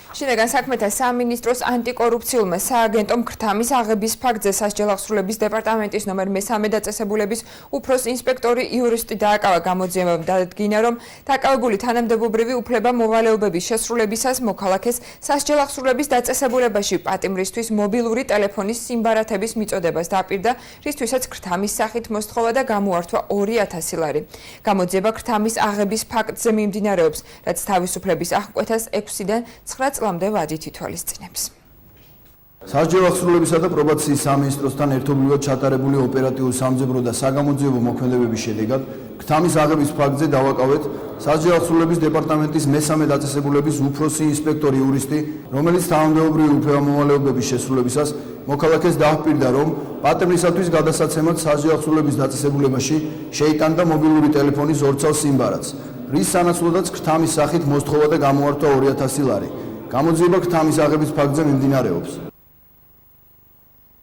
შინაგან საქმეთა სამინისტროს ანტიკორუფციულმა სააგენტომ ქრთამის აღების ფაქტზე სასჯელ აღსრულების დეპარტამენტის ნომერ 3 დაწესებულების უფროს ინსპექტორი იურისტი დააკავა გამოძიებამ დადგინა, რომ დაკავებული თანამდებობრივი უფლება-მოვალეობების შესრულებისას მოქალაქეს სასჯელ აღსრულების დაწესებულებაში პატიმრისთვის მობილური ტელეფონის სიმბარათების მიწოდებას დაპირდა, რისთვისაც ქრთამის სახით მოსთხოვა და გამოართვა 2000 ლარი. გამოძიება ქრთამის აღების ფაქტზე მიმდინარეობს, რაც თავისუფლების აღკვეთას 6-დან 9 წლამდე ვადით ითვალისწინებს. სასჯელ აღსრულებისა და პრობაციის სამინისტროსთან ერთობლივად ჩატარებული ოპერატიული სამძებრო და საგამოძიებო მოქმედებების შედეგად ქრთამის აღების ფაქტზე დავაკავეთ სასჯელ აღსრულების დეპარტამენტის 3 დაწესებულების უფროსი ინსპექტორი იურისტი, რომელიც თანამდებობრივი უფლება-მოვალეობების შესრულებისას მოქალაქეს დაჰპირდა, რომ პატიმრისათვის გადასაცემად სასჯელ აღსრულების დაწესებულებაში შეიტანდა მობილური ტელეფონის 2 სიმბარათს, რის სანაცვლოდაც ქრთამის სახით მოსთხოვა და გამოართვა 2000 ლარი. გამოძიება ქრთამის აღების ფაქტზე მიმდინარეობს.